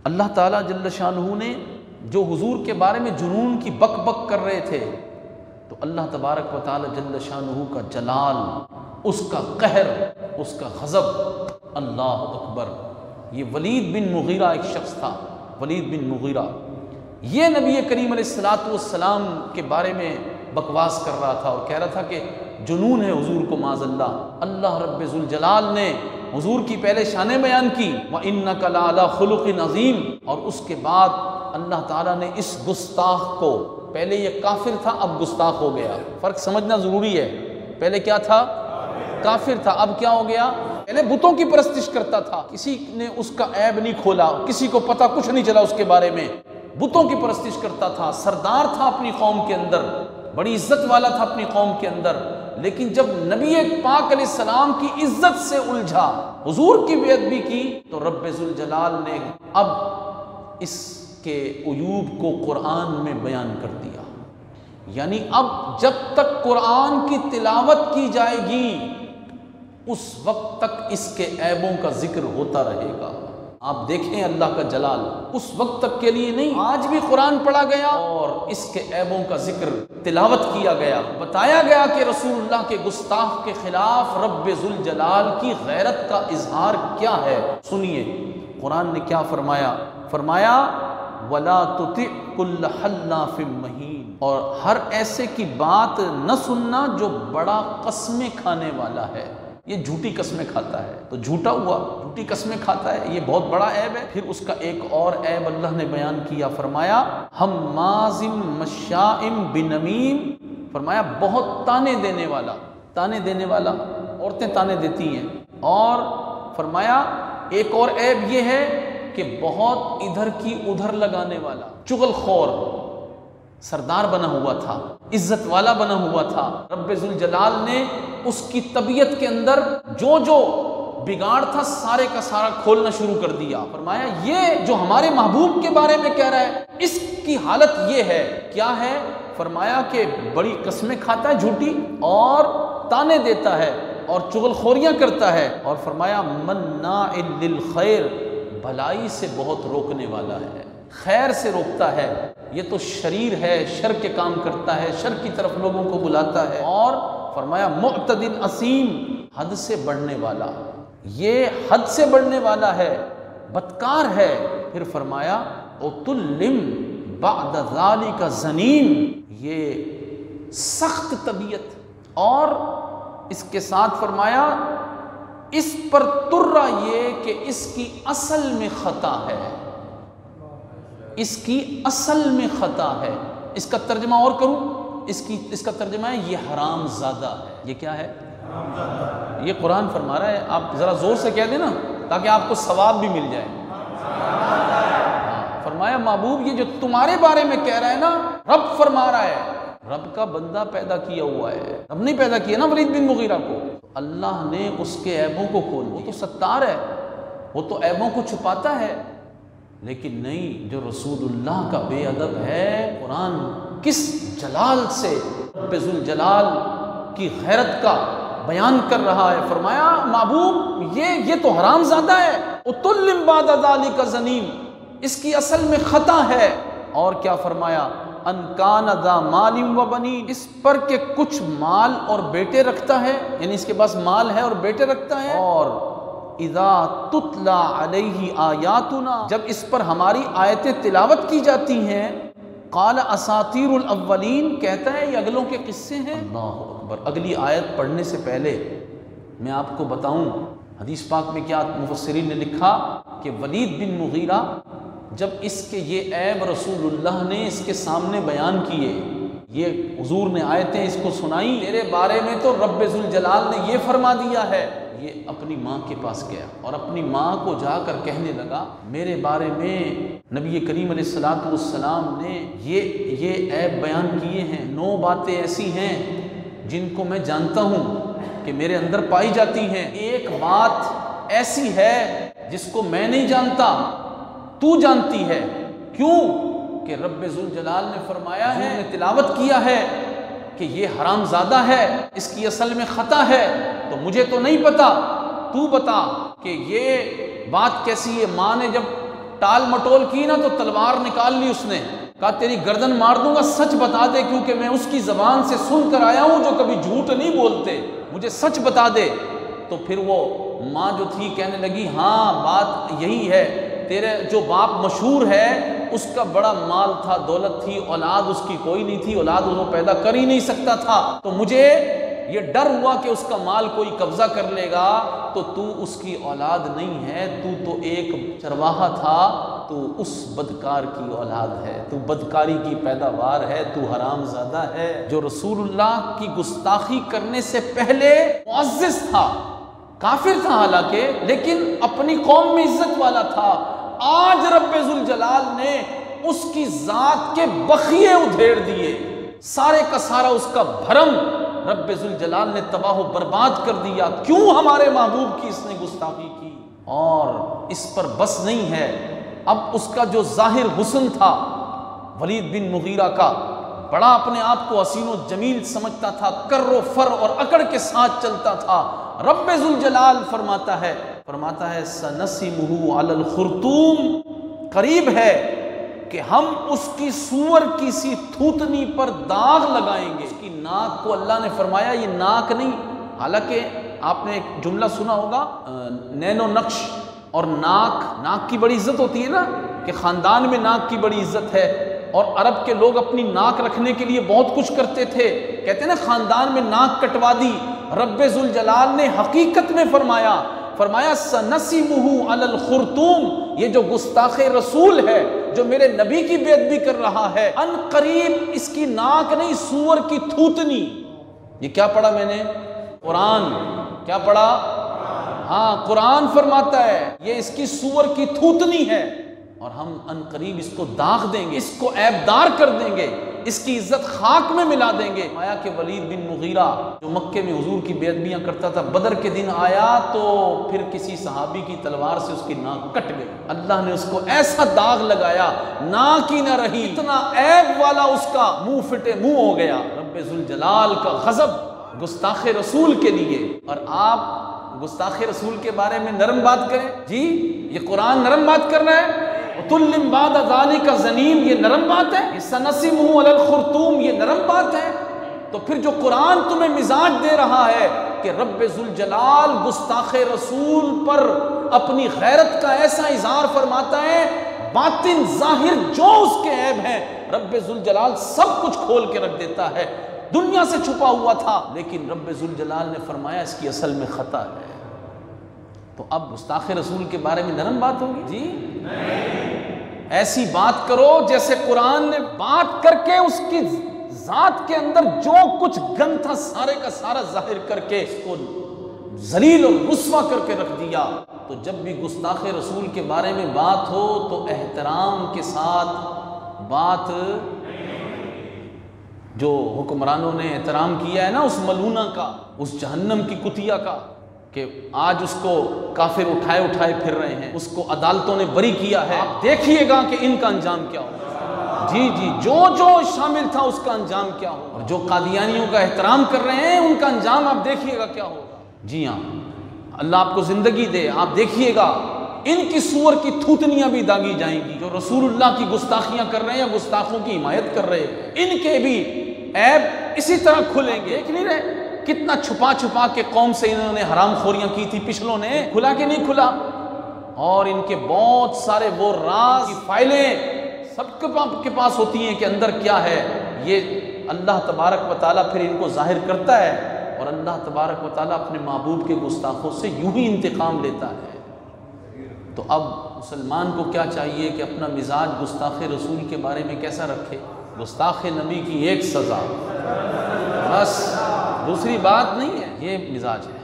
اللہ تعالیٰ جل شانہ نے جو حضور کے بارے میں جنون کی بک بک کر رہے تھے، تو اللہ تبارک و تعالیٰ جل شانہ کا جلال، اس کا قہر، اس کا غضب، اللہ اکبر۔ یہ ولید بن مغیرہ ایک شخص تھا، ولید بن مغیرہ، یہ نبی کریم علیہ الصلوۃ والسلام کے بارے میں بکواس کر رہا تھا اور کہہ رہا تھا کہ جنون ہے حضور کو معاذ اللہ۔ اللہ رب ذوالجلال نے حضور کی پہلے شانیں بیان کی، وَإِنَّكَ لَعَلَىٰ خُلُقٍ عَظِيمٍ، اور اس کے بعد اللہ تعالیٰ نے اس گستاخ کو، پہلے یہ کافر تھا اب گستاخ ہو گیا، فرق سمجھنا ضروری ہے، پہلے کیا تھا؟ کافر تھا، اب کیا ہو گیا؟ پہلے بتوں کی پرستش کرتا تھا، کسی نے اس کا عیب نہیں کھولا، کسی کو پتہ کچھ نہیں چلا اس کے بارے میں، بتوں کی پرستش کرتا تھا، سردار تھا اپنی قوم کے اندر، بڑی عزت والا تھا اپنی قوم کے اندر، لیکن جب نبی پاک علیہ السلام کی عزت سے الجھا، حضور کی بے ادبی کی، تو رب ذوالجلال نے اب اس کے عیوب کو قرآن میں بیان کر دیا۔ یعنی اب جب تک قرآن کی تلاوت کی جائے گی اس وقت تک اس کے عیبوں کا ذکر ہوتا رہے گا۔ آپ دیکھیں اللہ کا جلال اس وقت تک کے لیے نہیں، آج بھی قرآن پڑھا گیا اور اس کے عیبوں کا ذکر تلاوت کیا گیا، بتایا گیا کہ رسول اللہ کے گستاخ کے خلاف رب ذوالجلال کی غیرت کا اظہار کیا ہے۔ سنیے قرآن نے کیا فرمایا، فرمایا وَلَا تُطِعْ كُلَّ حَلَّافٍ مَّهِينٍ، اور ہر ایسے کی بات نہ سننا جو بڑا قسمیں کھانے والا ہے، یہ جھوٹی قسمیں کھاتا ہے، تو جھوٹا ہوا، جھوٹی قسمیں کھاتا ہے، یہ بہت بڑا عیب ہے۔ پھر اس کا ایک اور عیب اللہ نے بیان کیا، فرمایا ہمازٍ مشاء بنمیم، فرمایا بہت تانے دینے والا، تانے دینے والا، عورتیں تانے دیتی ہیں، اور فرمایا ایک اور عیب یہ ہے کہ بہت ادھر کی ادھر لگانے والا، چغل خور، سردار بنا ہوا تھا، عزت والا بنا ہوا تھا، رب ذوالجلال نے اس کی طبیعت کے اندر جو جو بگاڑ تھا سارے کا سارا کھولنا شروع کر دیا۔ فرمایا یہ جو ہمارے محبوب کے بارے میں کہہ رہا ہے اس کی حالت یہ ہے، کیا ہے؟ فرمایا کہ بڑی قسمیں کھاتا ہے جھوٹی، اور تانے دیتا ہے اور چغل خوریاں کرتا ہے، اور فرمایا مناع للخیر، بھلائی سے بہت روکنے والا ہے، خیر سے روکتا ہے، یہ تو شریر ہے، شر کے کام کرتا ہے، شر کی طرف لوگوں کو بلاتا ہے، اور فرمایا معتد اثیم، حد سے بڑھنے والا، یہ حد سے بڑھنے والا ہے، بدکار ہے۔ پھر فرمایا عتلم بعد ذالک زنیم، یہ سخت طبیعت، اور اس کے ساتھ فرمایا اس پر ترا یہ کہ اس کی اصل میں خطا ہے، اس کی اصل میں خطا ہے۔ اس کا ترجمہ اور کروں، اس کا ترجمہ ہے یہ حرام زادہ ہے۔ یہ کیا ہے؟ یہ قرآن فرما رہا ہے، آپ ذرا زور سے کہہ دیں نا تاکہ آپ کو ثواب بھی مل جائے۔ فرمایا محبوب یہ جو تمہارے بارے میں کہہ رہا ہے نا، رب فرما رہا ہے، رب کا بندہ پیدا کیا ہوا ہے، رب نہیں پیدا کیا نا ولید بن مغیرہ کو، اللہ نے اس کے عیبوں کو کھول دیا۔ وہ تو ستار ہے، وہ تو عیبوں کو چھپاتا ہے، لیکن نہیں، جو رسول اللہ کا بے ادب ہے، قرآن کس جلال سے رب ذوالجلال کی غیرت کا بیان کر رہا ہے۔ فرمایا محبوب یہ تو حرام زادہ ہے، اتلم بعد ذالک زنیم، اس کی اصل میں خطا ہے۔ اور کیا فرمایا ان کان ذا مال و بنین، اس پر کہ کچھ مال اور بیٹے رکھتا ہے، یعنی اس کے پاس مال ہے اور بیٹے رکھتا ہے، اور اذا تتلا علیہ آیاتنا، جب اس پر ہماری آیتیں تلاوت کی جاتی ہیں، قال اساطیر الاولین، کہتا ہے یہ اگلوں کے قصے ہیں۔ اللہ اکبر۔ اگلی آیت پڑھنے سے پہلے میں آپ کو بتاؤں حدیث پاک میں کیا مفسرین نے لکھا کہ ولید بن مغیرہ جب اس کے یہ عیب رسول اللہ نے اس کے سامنے بیان کیے، یہ حضور نے آیتیں اس کو سنائی، تیرے بارے میں تو رب ذوالجلال نے یہ فرما دیا ہے، یہ اپنی ماں کے پاس گیا اور اپنی ماں کو جا کر کہنے لگا میرے بارے میں نبی کریم علیہ الصلوۃ والسلام نے یہ عیب بیان کیے ہیں، 9 باتیں ایسی ہیں جن کو میں جانتا ہوں کہ میرے اندر پائی جاتی ہیں، ایک بات ایسی ہے جس کو میں نہیں جانتا، تو جانتی ہے۔ کیوں؟ کہ رب ذوالجلال نے فرمایا ہے، نے تلاوت کیا ہے کہ یہ حرام زادہ ہے، اس کی اصل میں خطا ہے، تو مجھے تو نہیں پتا، تو بتا کہ یہ بات کیسی ہے۔ ماں نے جب ٹال مٹول کی نا تو تلوار نکال لی اس نے، کہا تیری گردن مار دوں گا، سچ بتا دے، کیونکہ میں اس کی زبان سے سن کر آیا ہوں جو کبھی جھوٹ نہیں بولتے، مجھے سچ بتا دے۔ تو پھر وہ ماں جو تھی کہنے لگی ہاں بات یہی ہے، تیرے جو باپ مشہور ہے اس کا بڑا مال تھا، دولت تھی، اولاد اس کی کوئی نہیں تھی، اولاد وہ پیدا کر ہی نہیں سکتا تھا، تو مجھے یہ ڈر ہوا کہ اس کا مال کوئی قبضہ کر لے گا، تو اس کی اولاد نہیں ہے، تو ایک چرواہا تھا، تو اس بدکار کی اولاد ہے، تو بدکاری کی پیداوار ہے، تو حرام زادہ ہے۔ جو رسول اللہ کی گستاخی کرنے سے پہلے معزز تھا، کافر تھا حالانکہ، لیکن اپنی قوم میں عزت والا تھا، آج رب ذوالجلال نے اس کی ذات کے بخیے ادھیڑ دیے، سارے کا سارا اس کا بھرم رب ذوالجلال نے تباہ و برباد کر دیا۔ کیوں؟ ہمارے محبوب کی اس نے گستاخی کی۔ اور اس پر بس نہیں ہے، اب اس کا جو ظاہر حسن تھا ولید بن مغیرہ کا، بڑا اپنے آپ کو حسین و جمیل سمجھتا تھا، کر و فر اور اکڑ کے ساتھ چلتا تھا۔ رب ذوالجلال فرماتا ہے سَنَسِمُهُ عَلَى الْخُرْطُومِ، قریب ہے کہ ہم اس کی سور کی سی تھوتنی پر داغ لگائیں گے۔ اس کی ناک کو اللہ نے فرمایا یہ ناک نہیں، حالانکہ آپ نے ایک جملہ سنا ہوگا نین و نقش اور ناک کی بڑی عزت ہوتی ہے نا، کہ خاندان میں ناک کی بڑی عزت ہے، اور عرب کے لوگ اپنی ناک رکھنے کے لیے بہت کچھ کرتے تھے، کہتے ہیں نا خاندان میں ناک کٹوا دی۔ رب ذوالجلال نے حقیقت میں فرمایا سَنَسِمُهُ عَلَى الْخُرْطُومِ، یہ جو گستاخ رسول ہے جو میرے نبی کی بے ادبی کر رہا ہے، ان قریب اس کی ناک نہیں، سور کی تھوتنی۔ یہ کیا پڑھا میں نے؟ قرآن۔ کیا پڑھا؟ ہاں قرآن فرماتا ہے یہ اس کی سور کی تھوتنی ہے، اور ہم ان قریب اس کو داغ دیں گے، اس کو عیبدار کر دیں گے، اس کی عزت خاک میں ملا دیں گے۔ آیا کہ ولید بن مغیرہ جو مکے میں حضور کی بے ادبیاں کرتا تھا، بدر کے دن آیا تو پھر کسی صحابی کی تلوار سے اس کی ناک کٹ گئی، اللہ نے اس کو ایسا داغ لگایا، ناک ہی نہ رہی، اتنا عیب والا اس کا منہ پھٹے منہ ہو گیا۔ رب ذوالجلال کا غضب گستاخ رسول کے لیے، اور آپ گستاخ رسول کے بارے میں نرم بات کریں؟ جی یہ قرآن نرم بات کر رہا ہے؟ وَتُلِّمْ بَعْدَ ذَلِكَ زَنِيمٌ، یہ نرم بات ہے؟ یہ سَنَسِمُهُ عَلَى الْخُرْطُومِ، یہ نرم بات ہے؟ تو پھر جو قرآن تمہیں مزاج دے رہا ہے کہ رب ذوالجلال گستاخ رسول پر اپنی غیرت کا ایسا اظہار فرماتا ہے، باطن ظاہر جو اس کے عیب ہیں رب ذوالجلال سب کچھ کھول کے رکھ دیتا ہے، دنیا سے چھپا ہوا تھا، لیکن رب ذوالجلال نے فرمایا اس کی اصل میں خطا ہے۔ تو اب گستاخ رسول کے بارے میں نرم بات ہوگی؟ جی نہیں، ایسی بات کرو جیسے قرآن نے بات کر کے اس کی ذات کے اندر جو کچھ گند تھا سارے کا سارا ظاہر کر کے اس کو ذلیل اور رسوا کر کے رکھ دیا۔ تو جب بھی گستاخ رسول کے بارے میں بات ہو تو احترام کے ساتھ بات، جو حکمرانوں نے احترام کیا ہے نا اس ملعونہ کا، اس جہنم کی کتیا کا، کہ آج اس کو کافر اٹھائے پھر رہے ہیں، اس کو عدالتوں نے بری کیا ہے، آپ دیکھیے گا کہ ان کا انجام کیا ہو۔ جی جو شامل تھا اس کا انجام کیا ہو، اور جو قادیانیوں کا احترام کر رہے ہیں ان کا انجام آپ دیکھیے گا کیا ہوگا۔ جی ہاں، اللہ آپ کو زندگی دے، آپ دیکھیے گا ان کی سور کی تھوتنیاں بھی داغی جائیں گی، جو رسول اللہ کی گستاخیاں کر رہے ہیں یا گستاخوں کی حمایت کر رہے ہیں، ان کے بھی عیب اسی طرح کھلیں گے۔ دیکھ نہیں رہے کتنا چھپا کے قوم سے انہوں نے حرام خوریاں کی تھی پچھلوں نے، کھلا کہ نہیں کھلا؟ اور ان کے بہت سارے وہ راز کی فائلیں سب کے پاس ہوتی ہیں کہ اندر کیا ہے، یہ اللہ تبارک و تعالیٰ پھر ان کو ظاہر کرتا ہے، اور اللہ تبارک و تعالیٰ اپنے محبوب کے گستاخوں سے یوں ہی انتقام لیتا ہے۔ تو اب مسلمان کو کیا چاہیے کہ اپنا مزاج گستاخ رسول کے بارے میں کیسا رکھے؟ گستاخ نبی کی ایک سزا، بس دوسری بات نہیں ہے، یہ مزاج ہے۔